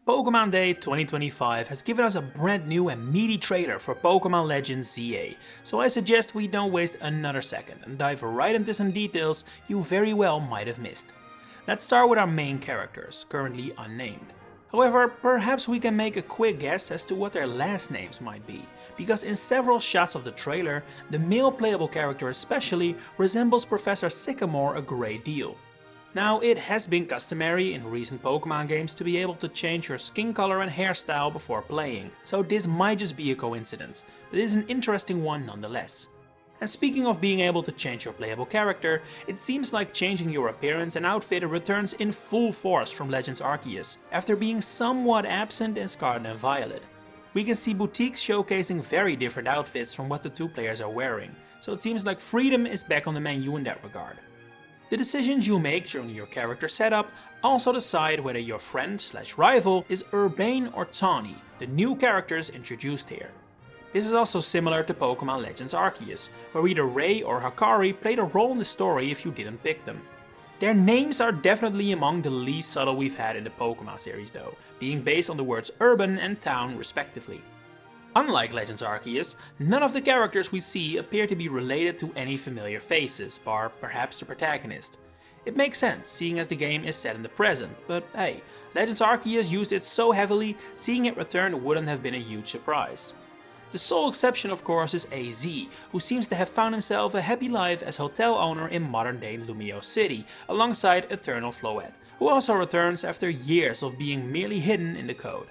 Pokémon Day 2025 has given us a brand new and meaty trailer for Pokémon Legends ZA, so I suggest we don't waste another second and dive right into some details you very well might have missed. Let's start with our main characters, currently unnamed. However, perhaps we can make a quick guess as to what their last names might be, because in several shots of the trailer, the male playable character especially resembles Professor Sycamore a great deal. Now, it has been customary in recent Pokémon games to be able to change your skin color and hairstyle before playing, so this might just be a coincidence, but it is an interesting one nonetheless. And speaking of being able to change your playable character, it seems like changing your appearance and outfit returns in full force from Legends Arceus, after being somewhat absent in Scarlet and Violet. We can see boutiques showcasing very different outfits from what the two players are wearing, so it seems like freedom is back on the menu in that regard. The decisions you make during your character setup also decide whether your friend/rival is Urbane or Tawny, the new characters introduced here. This is also similar to Pokémon Legends Arceus, where either Ray or Hakari played a role in the story if you didn't pick them. Their names are definitely among the least subtle we've had in the Pokémon series though, being based on the words urban and town respectively. Unlike Legends Arceus, none of the characters we see appear to be related to any familiar faces, bar perhaps the protagonist. It makes sense, seeing as the game is set in the present, but hey, Legends Arceus used it so heavily, seeing it return wouldn't have been a huge surprise. The sole exception of course is AZ, who seems to have found himself a happy life as hotel owner in modern day Lumio City, alongside Eternal Floette, who also returns after years of being merely hidden in the code.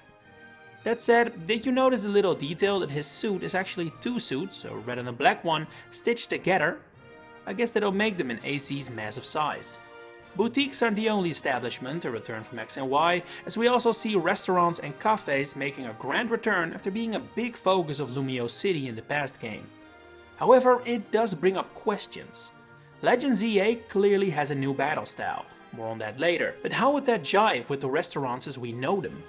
That said, did you notice the little detail that his suit is actually two suits, a red and a black one, stitched together? I guess that'll make them in AZ's massive size. Boutiques aren't the only establishment to return from X and Y, as we also see restaurants and cafes making a grand return after being a big focus of Lumio City in the past game. However, it does bring up questions. Legends ZA clearly has a new battle style, more on that later, but how would that jive with the restaurants as we know them?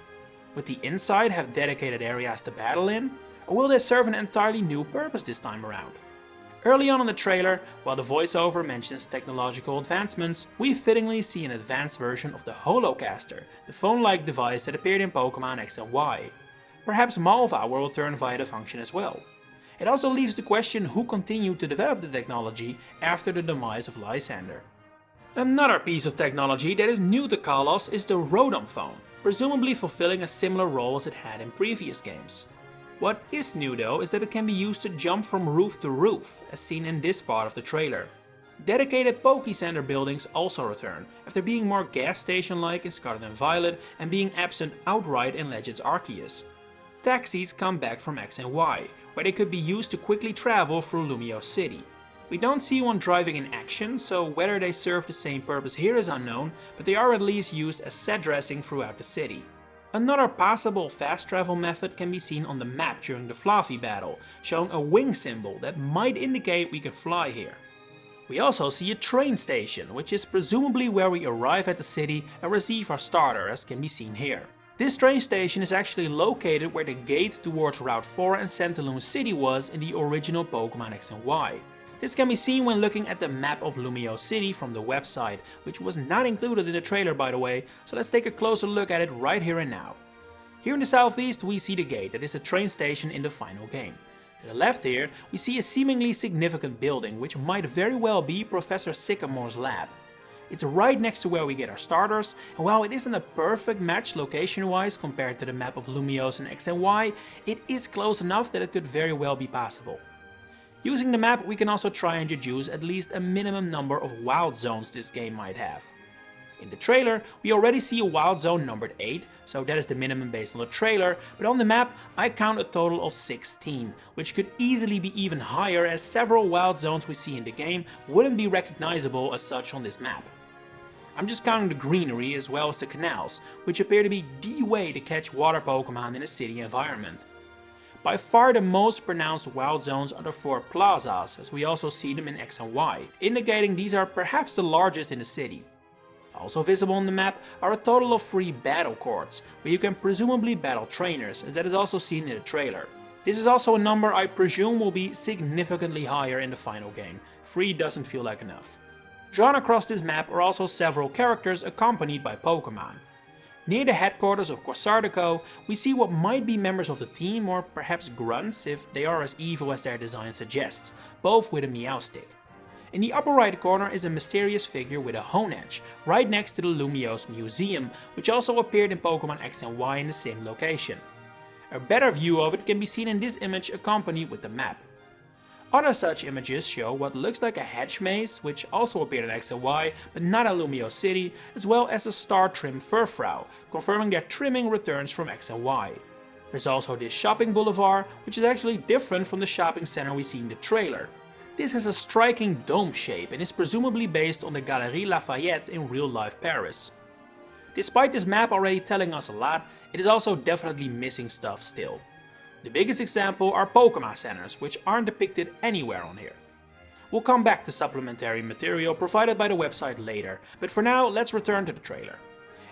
Would the inside have dedicated areas to battle in, or will they serve an entirely new purpose this time around? Early on in the trailer, while the voiceover mentions technological advancements, we fittingly see an advanced version of the Holocaster, the phone-like device that appeared in Pokémon X and Y. Perhaps Malva will return via the function as well. It also leaves the question who continued to develop the technology after the demise of Lysander. Another piece of technology that is new to Kalos is the Rotom phone, presumably fulfilling a similar role as it had in previous games. What is new though is that it can be used to jump from roof to roof, as seen in this part of the trailer. Dedicated Pokécenter buildings also return, after being more gas station-like in Scarlet and Violet and being absent outright in Legends Arceus. Taxis come back from X and Y, where they could be used to quickly travel through Lumio City. We don't see one driving in action, so whether they serve the same purpose here is unknown, but they are at least used as set dressing throughout the city. Another possible fast travel method can be seen on the map during the Fluffy battle, showing a wing symbol that might indicate we could fly here. We also see a train station, which is presumably where we arrive at the city and receive our starter, as can be seen here. This train station is actually located where the gate towards Route 4 and Centaloon City was in the original Pokémon X and Y. This can be seen when looking at the map of Lumio City from the website, which was not included in the trailer by the way, so let's take a closer look at it right here and now. Here in the southeast we see the gate that is a train station in the final game. To the left here we see a seemingly significant building which might very well be Professor Sycamore's lab. It's right next to where we get our starters, and while it isn't a perfect match location-wise compared to the map of Lumios and X and Y, it is close enough that it could very well be possible. Using the map, we can also try and deduce at least a minimum number of wild zones this game might have. In the trailer, we already see a wild zone numbered 8, so that is the minimum based on the trailer, but on the map I count a total of 16, which could easily be even higher as several wild zones we see in the game wouldn't be recognizable as such on this map. I'm just counting the greenery as well as the canals, which appear to be the way to catch water Pokémon in a city environment. By far the most pronounced wild zones are the 4 plazas, as we also see them in X and Y, indicating these are perhaps the largest in the city. Also visible on the map are a total of 3 battle courts, where you can presumably battle trainers, as that is also seen in the trailer. This is also a number I presume will be significantly higher in the final game. 3 doesn't feel like enough. Drawn across this map are also several characters accompanied by Pokémon. Near the headquarters of Corsardico, we see what might be members of the team, or perhaps grunts if they are as evil as their design suggests, both with a meow stick. In the upper right corner is a mysterious figure with a hone edge, right next to the Lumiose Museum, which also appeared in Pokémon X and Y in the same location. A better view of it can be seen in this image accompanied with the map. Other such images show what looks like a hedge maze, which also appeared in X and Y, but not in Lumiose City, as well as a star-trimmed Furfrou, confirming their trimming returns from X and Y. There's also this shopping boulevard, which is actually different from the shopping center we see in the trailer. This has a striking dome shape and is presumably based on the Galerie Lafayette in real-life Paris. Despite this map already telling us a lot, it is also definitely missing stuff still. The biggest example are Pokémon centers, which aren't depicted anywhere on here. We'll come back to supplementary material provided by the website later, but for now let's return to the trailer.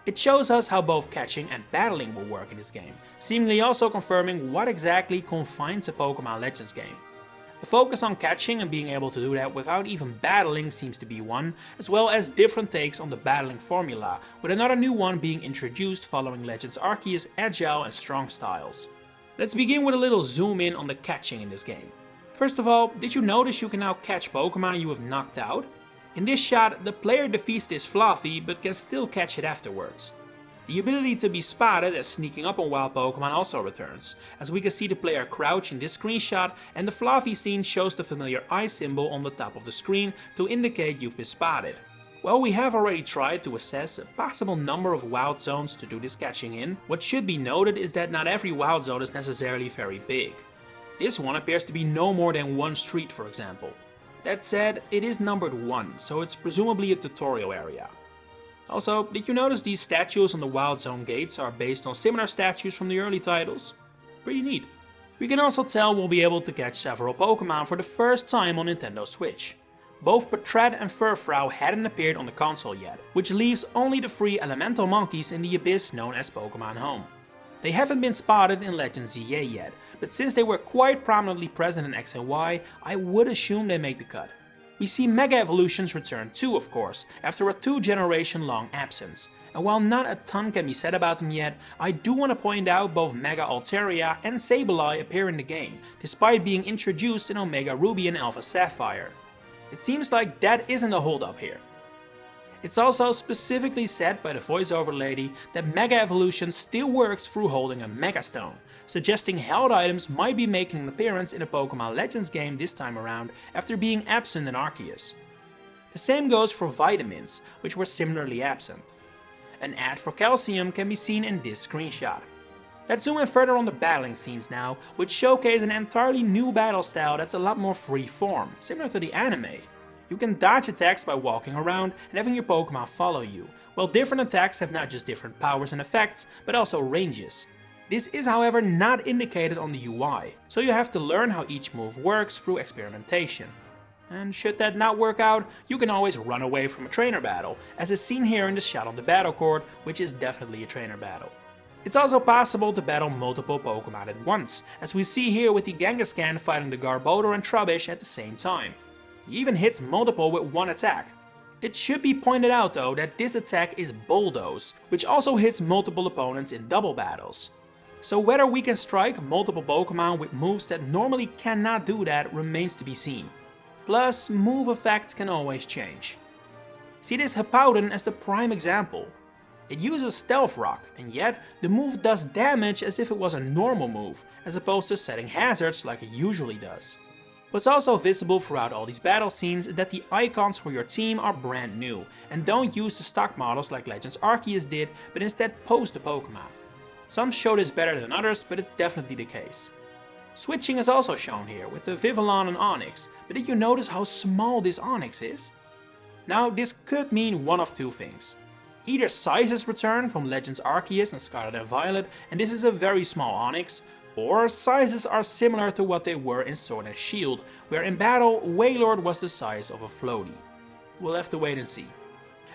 It shows us how both catching and battling will work in this game, seemingly also confirming what exactly confines a Pokémon Legends game. The focus on catching and being able to do that without even battling seems to be one, as well as different takes on the battling formula, with another new one being introduced following Legends Arceus' agile and strong styles. Let's begin with a little zoom in on the catching in this game. First of all, did you notice you can now catch Pokémon you have knocked out? In this shot, the player defeats this Fluffy but can still catch it afterwards. The ability to be spotted as sneaking up on wild Pokémon also returns, as we can see the player crouch in this screenshot, and the Fluffy scene shows the familiar eye symbol on the top of the screen to indicate you've been spotted. While we have already tried to assess a possible number of wild zones to do this catching in, what should be noted is that not every wild zone is necessarily very big. This one appears to be no more than one street, for example. That said, it is numbered 1, so it's presumably a tutorial area. Also, did you notice these statues on the Wild Zone gates are based on similar statues from the early titles? Pretty neat. We can also tell we'll be able to catch several Pokémon for the first time on Nintendo Switch. Both Patrat and Furfrou hadn't appeared on the console yet, which leaves only the 3 elemental monkeys in the abyss known as Pokémon Home. They haven't been spotted in Legends EA yet, but since they were quite prominently present in X and Y, I would assume they make the cut. We see Mega Evolutions return too, of course, after a 2-generation long absence, and while not a ton can be said about them yet, I do want to point out both Mega Altaria and Sableye appear in the game, despite being introduced in Omega Ruby and Alpha Sapphire. It seems like that isn't a holdup here. It's also specifically said by the voiceover lady that Mega Evolution still works through holding a Mega Stone, suggesting held items might be making an appearance in a Pokémon Legends game this time around after being absent in Arceus. The same goes for vitamins, which were similarly absent. An ad for calcium can be seen in this screenshot. Let's zoom in further on the battling scenes now, which showcase an entirely new battle style that's a lot more free-form, similar to the anime. You can dodge attacks by walking around and having your Pokémon follow you, while different attacks have not just different powers and effects, but also ranges. This is however not indicated on the UI, so you have to learn how each move works through experimentation. And should that not work out, you can always run away from a trainer battle, as is seen here in the shot on the battle court, which is definitely a trainer battle. It's also possible to battle multiple Pokémon at once, as we see here with the Kangaskhan fighting the Garbodor and Trubbish at the same time. He even hits multiple with one attack. It should be pointed out though that this attack is Bulldoze, which also hits multiple opponents in double battles. So whether we can strike multiple Pokémon with moves that normally cannot do that remains to be seen. Plus, move effects can always change. See this Hippowdon as the prime example. It uses Stealth Rock, and yet the move does damage as if it was a normal move, as opposed to setting hazards like it usually does. What's also visible throughout all these battle scenes is that the icons for your team are brand new, and don't use the stock models like Legends Arceus did, but instead pose the Pokémon. Some show this better than others, but it's definitely the case. Switching is also shown here, with the Vivillon and Onix, but did you notice how small this Onix is? Now this could mean one of two things. Either sizes return from Legends Arceus and Scarlet and Violet, and this is a very small Onix, or sizes are similar to what they were in Sword and Shield, where in battle, Wailord was the size of a floaty. We'll have to wait and see.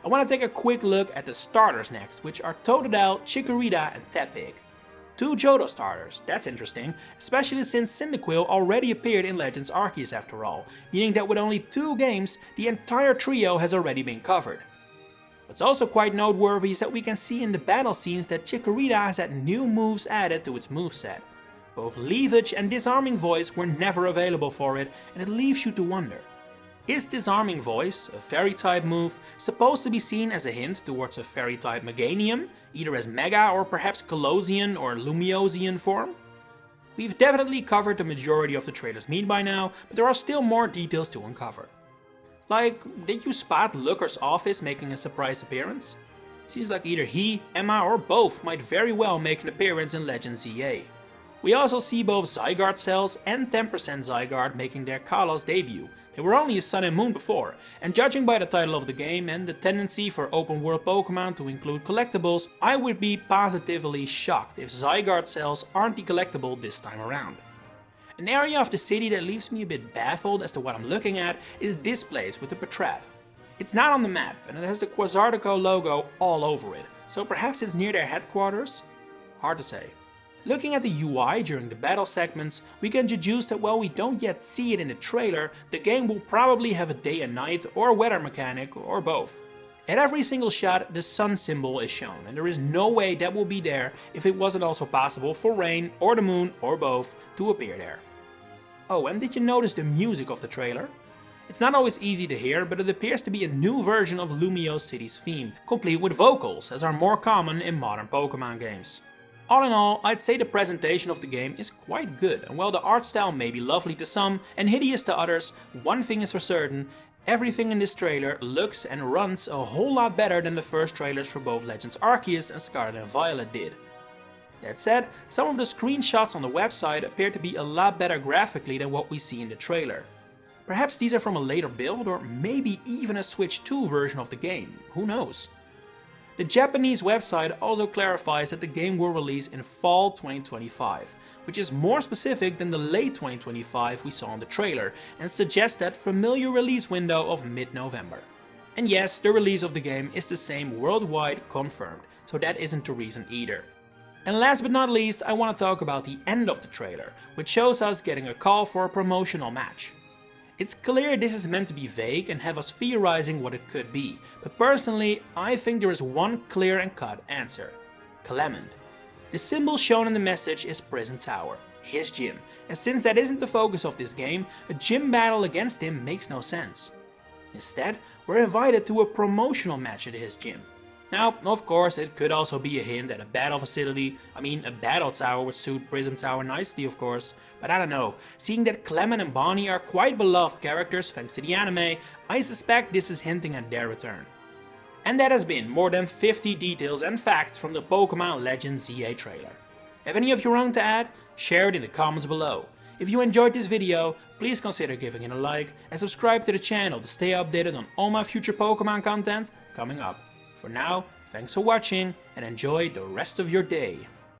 I want to take a quick look at the starters next, which are Totodile, Chikorita and Tepig. 2 Johto starters, that's interesting, especially since Cyndaquil already appeared in Legends Arceus after all, meaning that with only 2 games, the entire trio has already been covered. What's also quite noteworthy is that we can see in the battle scenes that Chikorita has had new moves added to its moveset. Both Leafage and Disarming Voice were never available for it, and it leaves you to wonder. Is Disarming Voice, a Fairy-type move, supposed to be seen as a hint towards a Fairy-type Meganium, either as Mega or perhaps Colosian or Lumiosian form? We've definitely covered the majority of the trailer's meat by now, but there are still more details to uncover. Like, did you spot Looker's office making a surprise appearance? Seems like either he, Emma or both might very well make an appearance in Legends ZA. We also see both Zygarde cells and 10% Zygarde making their Kalos debut. They were only a Sun and Moon before, and judging by the title of the game and the tendency for open world Pokémon to include collectibles, I would be positively shocked if Zygarde cells aren't the collectible this time around. An area of the city that leaves me a bit baffled as to what I'm looking at is this place with the Patrat. It's not on the map and it has the Quasartico logo all over it, so perhaps it's near their headquarters? Hard to say. Looking at the UI during the battle segments, we can deduce that while we don't yet see it in the trailer, the game will probably have a day and night or weather mechanic or both. At every single shot, the sun symbol is shown, and there is no way that will be there if it wasn't also possible for rain or the moon or both to appear there. Oh, and did you notice the music of the trailer? It's not always easy to hear, but it appears to be a new version of Lumio City's theme, complete with vocals, as are more common in modern Pokémon games. All in all, I'd say the presentation of the game is quite good, and while the art style may be lovely to some and hideous to others, one thing is for certain, everything in this trailer looks and runs a whole lot better than the first trailers for both Legends Arceus and Scarlet and Violet did. That said, some of the screenshots on the website appear to be a lot better graphically than what we see in the trailer. Perhaps these are from a later build or maybe even a Switch 2 version of the game, who knows. The Japanese website also clarifies that the game will release in fall 2025, which is more specific than the late 2025 we saw in the trailer and suggests that familiar release window of mid-November. And yes, the release of the game is the same worldwide confirmed, so that isn't a reason either. And last but not least, I want to talk about the end of the trailer, which shows us getting a call for a promotional match. It's clear this is meant to be vague and have us theorizing what it could be, but personally, I think there is one clear and cut answer. Clement. The symbol shown in the message is Prison Tower, his gym, and since that isn't the focus of this game, a gym battle against him makes no sense. Instead, we're invited to a promotional match at his gym. Now, of course, it could also be a hint at a battle facility, a battle tower would suit Prison Tower nicely of course, but I don't know, seeing that Clement and Bonnie are quite beloved characters thanks to the anime, I suspect this is hinting at their return. And that has been more than 50 details and facts from the Pokémon Legends ZA trailer. Have any of your own to add? Share it in the comments below. If you enjoyed this video, please consider giving it a like and subscribe to the channel to stay updated on all my future Pokémon content coming up. For now, thanks for watching and enjoy the rest of your day.